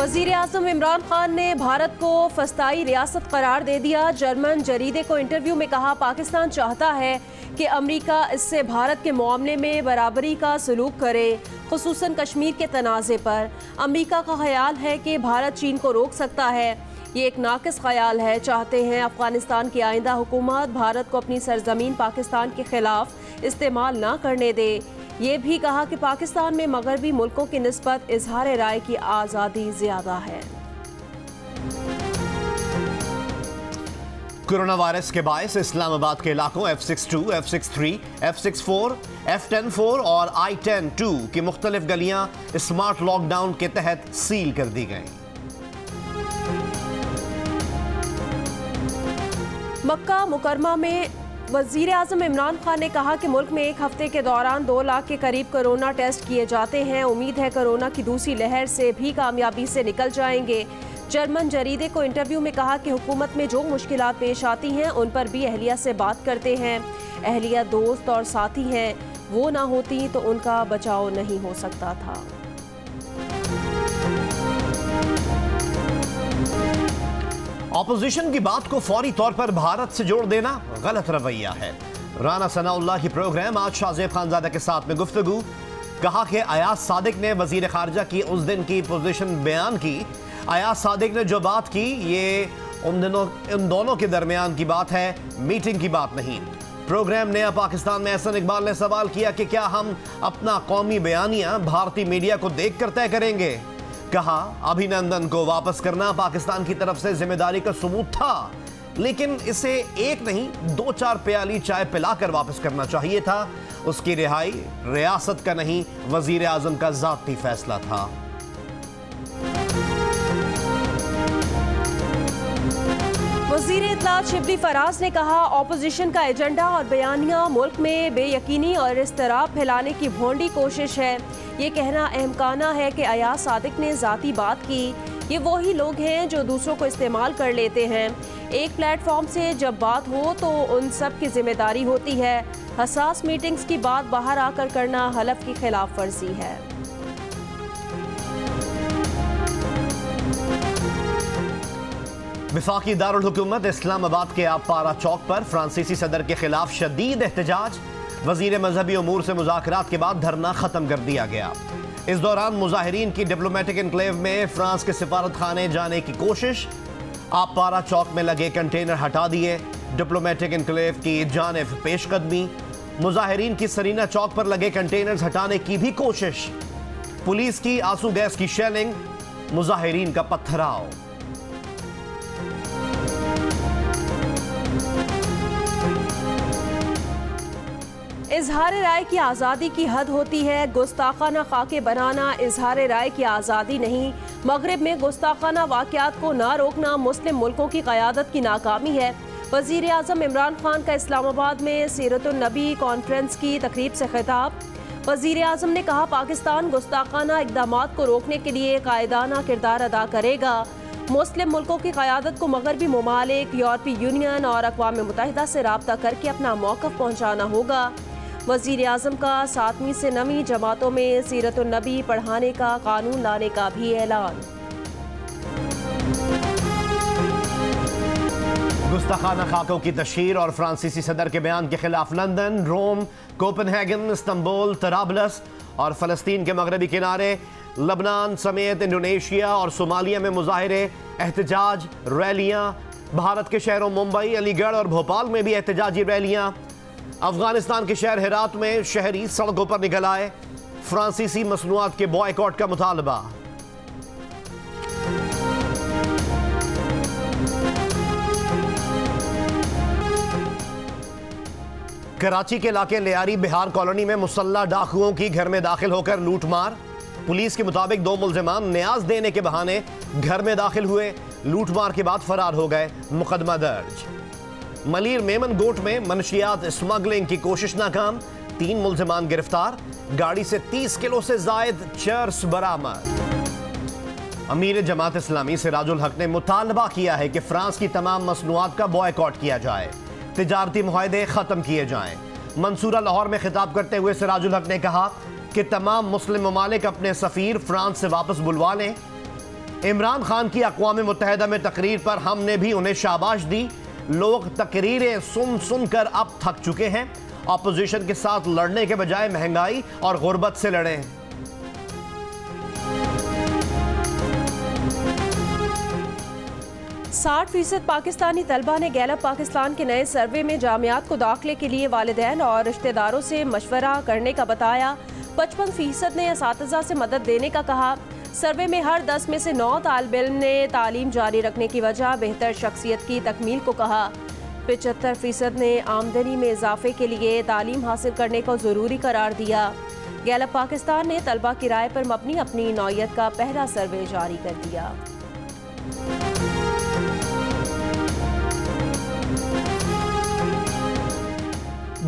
वज़ीर आज़म इमरान खान ने भारत को फस्ताई रियासत करार दे दिया। जर्मन जरीदे को इंटरव्यू में कहा, पाकिस्तान चाहता है कि अमरीका इससे भारत के मामले में बराबरी का सलूक करे, खुसूसन कश्मीर के तनाज़े पर। अमरीका का ख्याल है कि भारत चीन को रोक सकता है। ये एक नाकिस ख्याल है। चाहते हैं अफगानिस्तान की आइंदा हुकूमत भारत को अपनी सरजमीन पाकिस्तान के खिलाफ इस्तेमाल ना करने दे। ये भी कहा कि पाकिस्तान में मगरबी मुल्कों की निस्बत इजहार राय की आज़ादी ज़्यादा है। कोरोना वायरस के बायस इस्लामाबाद के इलाकों F62, F63, F64, F104 और I-10-2 की मुख्तलिफ गलियां स्मार्ट लॉकडाउन के तहत सील कर दी गईं। मक्का मुकरमा में वज़ीर आज़म इमरान खान ने कहा कि मुल्क में एक हफ्ते के दौरान 2 लाख के करीब कोरोना टेस्ट किए जाते हैं। उम्मीद है कोरोना की दूसरी लहर से भी कामयाबी से निकल जाएंगे। जर्मन जरीदे को इंटरव्यू में कहा कि हुकूमत में जो मुश्किलात पेश आती हैं उन पर भी अहलिया से बात करते हैं। अहलिया दोस्त और साथी हैं, वो ना होती तो उनका बचाव नहीं हो सकता था। ऑपोजिशन की बात को फौरी तौर पर भारत से जोड़ देना गलत रवैया है। राना सनाउल्लाह की प्रोग्राम आज शाहजेब खानजादा के साथ में गुफ्तगू। कहा कि अयाज सादिक ने वजीर खारजा की उस दिन की पोजीशन बयान की। अयाज सादिक ने जो बात की ये उन दोनों के दरमियान की बात है, मीटिंग की बात नहीं। प्रोग्राम नया पाकिस्तान में एहसन इकबाल ने सवाल किया कि क्या हम अपना कौमी बयानिया भारतीय मीडिया को देख कर तय करेंगे। कहा, अभिनंदन को वापस करना पाकिस्तान की तरफ से जिम्मेदारी का सबूत था, लेकिन इसे एक नहीं 2-4 प्याली चाय पिलाकर वापस करना चाहिए था। उसकी रिहाई रियासत का नहीं, वजीर आजम का जाती फैसला था। वज़ीर इत्तलात शिबली फराज ने कहा, ऑपोजिशन का एजेंडा और बयानिया मुल्क में बेयकीनी और इस्तराब फैलाने की भोंडी कोशिश है। ये कहना अहमकाना है कि अयाज सादिक ने ज़ाती बात की। ये वही लोग हैं जो दूसरों को इस्तेमाल कर लेते हैं। एक प्लेटफॉर्म से जब बात हो तो उन सब की जिम्मेदारी होती है। हसास मीटिंग्स की बात बाहर आकर करना हलफ की खिलाफ वर्जी है। वफाकी दारुल हुकूमत इस्लामाबाद के आपारा चौक पर फ्रांसीसी सदर के खिलाफ शदीद एहतजाज। वजीर मजहबी उमूर से मुज़ाकरात के बाद धरना खत्म कर दिया गया। इस दौरान मुजाहिरीन की डिप्लोमेटिक एनक्लेव में फ्रांस के सिफारत खाने जाने की कोशिश। आपारा चौक में लगे कंटेनर हटा दिए। डिप्लोमेटिक एनक्लेव की जानिब पेशकदमी। मुजाहिरीन की सरीना चौक पर लगे कंटेनर्स हटाने की भी कोशिश। पुलिस की आंसू गैस की शेलिंग, मुजाहिरीन का पत्थराव। इजहार राय की आज़ादी की हद होती है। गुस्ताखाना खाके बनाना इजहार राय की आज़ादी नहीं। मगरिब में गुस्ताखाना वाक़यात को ना रोकना मुस्लिम मुल्कों की क़यादत की नाकामी है। वज़ीर आज़म इमरान खान का इस्लामाबाद में सीरतुन नबी कॉन्फ्रेंस की तकरीब से खिताब। वज़ीर आज़म ने कहा, पाकिस्तान गुस्ताखाना इक़दामात को रोकने के लिए कायदाना किरदार अदा करेगा। मुस्लिम मुल्कों की क़यादत को मगरबी ममालिक, यूरोपीय यूनियन और अक़वाम मुत्तहिदा से रब्ता करके अपना मौक़िफ़ पहुँचाना होगा। वज़ीर आज़म का 7वीं से 9वीं जमातों में सीरतुन नबी पढ़ाने का कानून लाने का भी ऐलान। गुस्ताखाना खाकों की तशहीर और फ्रांसीसी सदर के बयान के खिलाफ लंदन, रोम, कोपेनहेगन, इस्तांबुल, तराबलस और फ़लस्तीन के मगरबी किनारे, लबनान समेत इंडोनेशिया और सोमालिया में मुजाहिरे, एहतजाज, रैलियाँ। भारत के शहरों मुंबई, अलीगढ़ और भोपाल में भी एहतजाजी रैलियाँ। अफगानिस्तान के शहर हेरात में शहरी सड़कों पर निकल आए। फ्रांसीसी मसनूआत के बॉयकॉट का मुतालबा। कराची के इलाके लियारी बिहार कॉलोनी में मुसल्ला डाकुओं की घर में दाखिल होकर लूटमार। पुलिस के मुताबिक 2 मुल्जिमान न्याज देने के बहाने घर में दाखिल हुए, लूटमार के बाद फरार हो गए। मुकदमा दर्ज। मलीर मेमन गोट में मनशियात स्मगलिंग की कोशिश नाकाम, 3 मुल्जिमान गिरफ्तार। गाड़ी से 30 किलो से जायद चर्स बरामद। अमीर जमात इस्लामी सिराजुल हक ने मुतालबा किया है कि फ्रांस की तमाम मसनूआत का बॉयकॉट किया जाए, तिजारती मुआहदे खत्म किए जाएं। मंसूरा लाहौर में खिताब करते हुए सिराजुल हक ने कहा कि तमाम मुस्लिम ममालिक अपने सफ़ीर फ्रांस से वापस बुलवा लें। इमरान खान की अक़वाम मुत्तहिदा में तकरीर पर हमने भी उन्हें शाबाश दी। लोग तकरीरें सुन सुन कर अब थक चुके हैं। अपोजिशन के साथ लड़ने के बजाय महंगाई और गुर्बत से लड़ें। साठ फीसद पाकिस्तानी तलबा ने गैलप पाकिस्तान के नए सर्वे में जामियात को दाखिले के लिए वालिदैन और रिश्तेदारों से मशवरा करने का बताया। 55% ने असातिज़ा से मदद देने का कहा। सर्वे में हर 10 में से 9 तालिब इल्म ने तालीम जारी रखने की वजह बेहतर शख्सियत की तकमील को कहा। 75% ने आमदनी में इजाफे के लिए तालीम हासिल करने को ज़रूरी करार दिया। गैलप पाकिस्तान ने तलबा की राय पर मबनी अपनी नौयत का पहला सर्वे जारी कर दिया।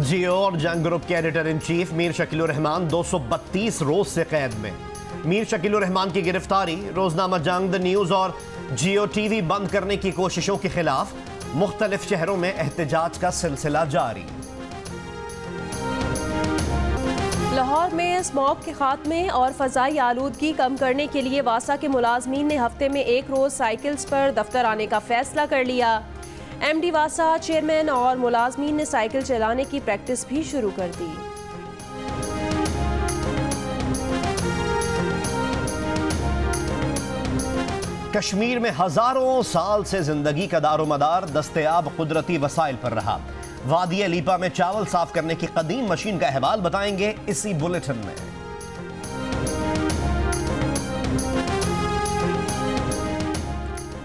जियो और जंग ग्रुप के editor in chief Mir Shakilur Rahman 232 रोज से कैद में। मीर शकीलुर रहमान की गिरफ्तारी रोजनामा जंग, द न्यूज और जियो टीवी बंद करने की कोशिशों के खिलाफ मुख्तलिफ शहरों में एहतजाज का सिलसिला जारी। लाहौर में स्मॉग के खात्मे और फ़ज़ाई आलूदगी कम करने के लिए वासा के मुलाजमीन ने हफ्ते में एक रोज़ साइकिल्स पर दफ्तर आने का फैसला कर लिया। MD वासा, चेयरमैन और मुलाजमीन ने साइकिल चलाने की प्रैक्टिस भी शुरू कर दी। कश्मीर में हजारों साल से जिंदगी का दारोमदार दस्तयाब कुदरती वसाइल पर रहा। वादी लीपा में चावल साफ करने की कदीम मशीन का अहवाल बताएंगे इसी बुलेटिन में।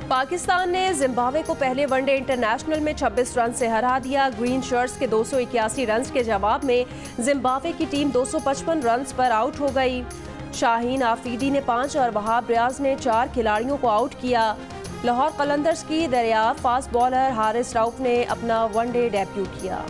पाकिस्तान ने जिम्बाब्वे को पहले वनडे इंटरनेशनल में 26 रन से हरा दिया। ग्रीन शर्ट्स के 281 रन के जवाब में जिम्बाब्वे की टीम 255 रन पर आउट हो गई। शाहीन आफरीदी ने 5 और वहाब रियाज ने 4 खिलाड़ियों को आउट किया। लाहौर कलंदर्स की दरियाफ्त फास्ट बॉलर हारिस रऊफ ने अपना वनडे डेब्यू किया।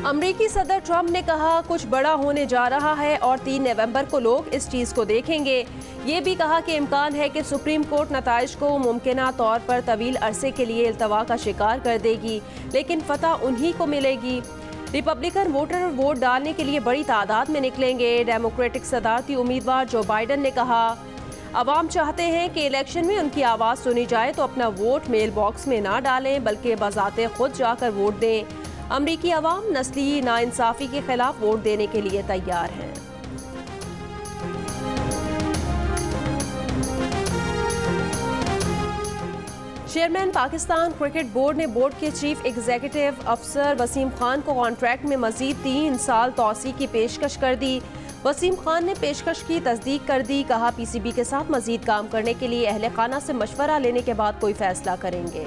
अमरीकी सदर ट्रंप ने कहा कुछ बड़ा होने जा रहा है और 3 नवंबर को लोग इस चीज़ को देखेंगे। ये भी कहा कि इम्कान है कि सुप्रीम कोर्ट नताइज को मुमकिना तौर पर तवील अरसे के लिए इल्तवा का शिकार कर देगी, लेकिन फतह उन्हीं को मिलेगी। रिपब्लिकन वोटर वोट डालने के लिए बड़ी तादाद में निकलेंगे। डेमोक्रेटिक सदारती उम्मीदवार जो बाइडन ने कहा अवाम चाहते हैं कि इलेक्शन में उनकी आवाज़ सुनी जाए तो अपना वोट मेल बॉक्स में ना डालें बल्कि बजाते खुद जाकर वोट दें। अमरीकी अवाम नस्ली नाइंसाफ़ी के खिलाफ वोट देने के लिए तैयार हैं। चेयरमैन पाकिस्तान क्रिकेट बोर्ड ने बोर्ड के चीफ एग्जीक्यूटिव अफसर वसीम खान को कॉन्ट्रैक्ट में मजीद 3 साल तौसी की पेशकश कर दी। वसीम खान ने पेशकश की तस्दीक कर दी। कहा PCB के साथ मजीद काम करने के लिए अहले खाना से मशवरा लेने के बाद कोई फैसला करेंगे।